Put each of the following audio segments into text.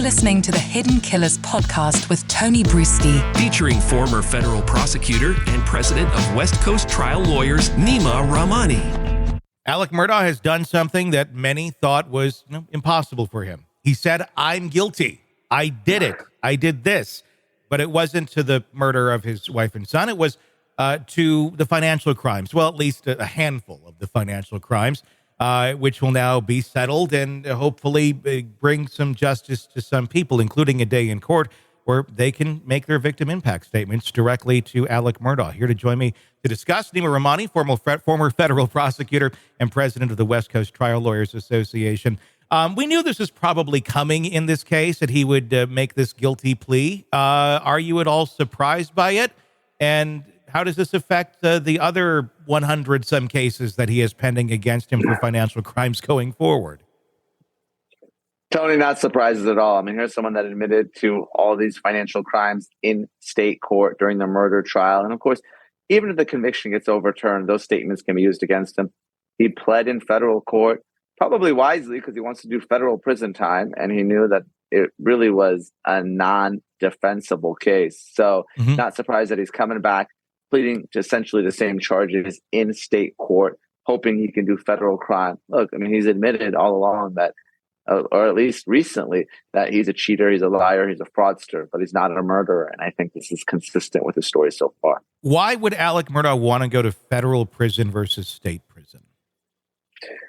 listening to the Hidden Killers podcast with Tony Brueski, featuring former federal prosecutor and president of West Coast trial lawyers, Neama Rahmani. Alec Murdaugh has done something that many thought was impossible for him. He said, "I'm guilty. I did it. I did this." But it wasn't to the murder of his wife and son. It was to the financial crimes. Well, at least a handful of the financial crimes, which will now be settled and hopefully bring some justice to some people, including a day in court where they can make their victim impact statements directly to Alec Murdaugh. Here to join me to discuss, Neama Rahmani, former federal prosecutor and president of the West Coast Trial Lawyers Association. We knew this was probably coming in this case, that he would make this guilty plea. Are you at all surprised by it? And how does this affect the other 100-some cases that he has pending against him for financial crimes going forward? Tony, not surprised at all. I mean, here's someone that admitted to all these financial crimes in state court during the murder trial. And of course, even if the conviction gets overturned, those statements can be used against him. He pled in federal court, probably wisely, because he wants to do federal prison time. And he knew that it really was a non-defensible case. So not surprised that he's coming back, pleading to essentially the same charges in state court, hoping he can do federal crime. Look, I mean, he's admitted all along that, or at least recently, that he's a cheater, he's a liar, he's a fraudster, but he's not a murderer. And I think this is consistent with his story so far. Why would Alec Murdaugh want to go to federal prison versus state prison?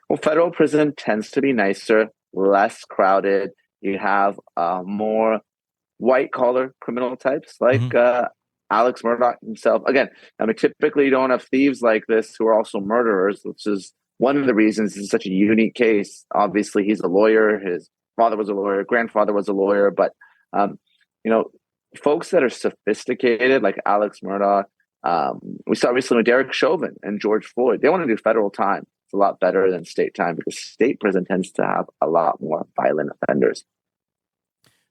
Well, federal prison tends to be nicer, less crowded. You have more white-collar criminal types like Alex Murdaugh himself. Again, I mean, typically you don't have thieves like this who are also murderers, which is one of the reasons this is such a unique case. Obviously, he's a lawyer. His father was a lawyer. Grandfather was a lawyer. But, folks that are sophisticated like Alex Murdaugh, we saw recently with Derek Chauvin and George Floyd, they want to do federal time. It's a lot better than state time because state prison tends to have a lot more violent offenders.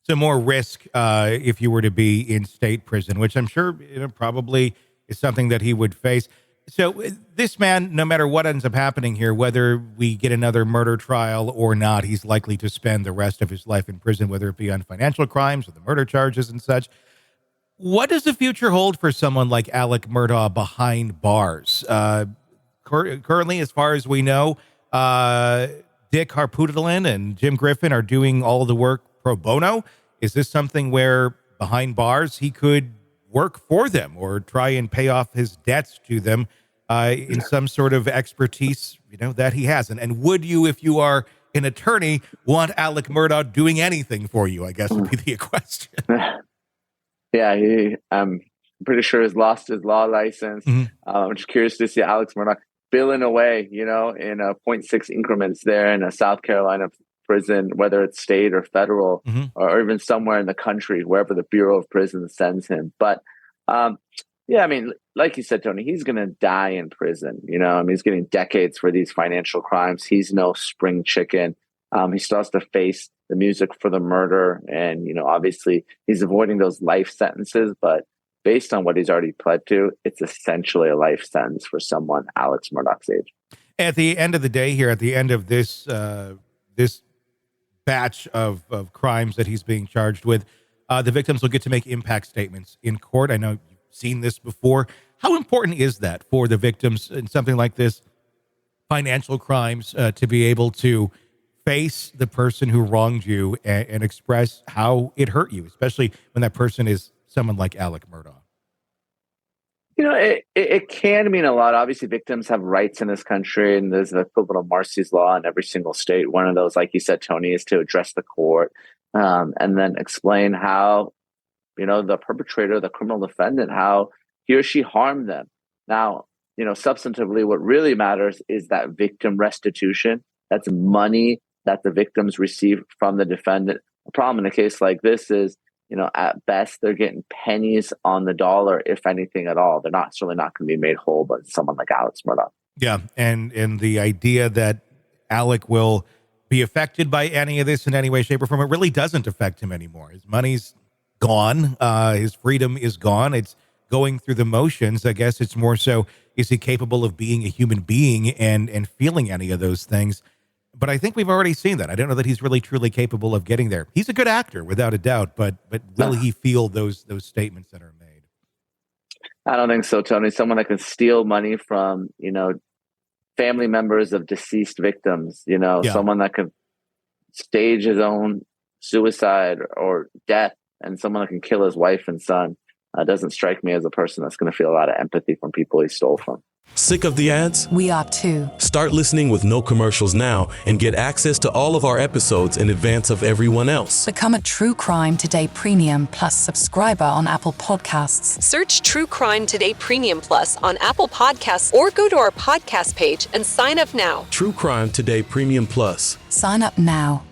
So more risk if you were to be in state prison, which I'm sure probably is something that he would face. So this man, no matter what ends up happening here, whether we get another murder trial or not, he's likely to spend the rest of his life in prison, whether it be on financial crimes or the murder charges and such. What does the future hold for someone like Alec Murdaugh behind bars? Currently, as far as we know, Dick Harpootlian and Jim Griffin are doing all the work pro bono. Is this something where behind bars he could work for them or try and pay off his debts to them in some sort of expertise, that he has? And would you, if you are an attorney, want Alec Murdaugh doing anything for you, I guess would be the question. Yeah, I'm pretty sure he's lost his law license. I'm just curious to see Alex Murdaugh billing away, in 0.6 increments there in a South Carolina prison, whether it's state or federal, or even somewhere in the country, wherever the Bureau of Prisons sends him. But I mean, like you said, Tony, he's going to die in prison. He's getting decades for these financial crimes. He's no spring chicken. He still has to face the music for the murder. And, obviously he's avoiding those life sentences, but based on what he's already pled to, it's essentially a life sentence for someone Alex Murdaugh's age. At the end of the day here, at the end of this this batch of crimes that he's being charged with, the victims will get to make impact statements in court. I know you've seen this before. How important is that for the victims in something like this, financial crimes, to be able to face the person who wronged you and express how it hurt you, especially when that person is someone like Alec Murdaugh? It can mean a lot. Obviously, victims have rights in this country, and there's the equivalent of Marcy's Law in every single state. One of those, like you said, Tony, is to address the court and then explain how, the perpetrator, the criminal defendant, how he or she harmed them. Now, substantively, what really matters is that victim restitution. That's money that the victims receive from the defendant. The problem in a case like this is, at best, they're getting pennies on the dollar, if anything at all. They're certainly not going to be made whole by someone like Alex Murdaugh. Yeah, and the idea that Alec will be affected by any of this in any way, shape, or form, it really doesn't affect him anymore. His money's gone. His freedom is gone. It's going through the motions. I guess it's more so, is he capable of being a human being and feeling any of those things? But I think we've already seen that. I don't know that he's really truly capable of getting there. He's a good actor, without a doubt, but will he feel those statements that are made? I don't think so, Tony. Someone that can steal money from, family members of deceased victims, someone that could stage his own suicide or death, and someone that can kill his wife and son doesn't strike me as a person that's going to feel a lot of empathy from people he stole from. Sick of the ads? We are too. Start listening with no commercials now and get access to all of our episodes in advance of everyone else. Become a True Crime Today Premium Plus subscriber on Apple Podcasts. Search True Crime Today Premium Plus on Apple Podcasts or go to our podcast page and sign up now. True Crime Today Premium Plus. Sign up now.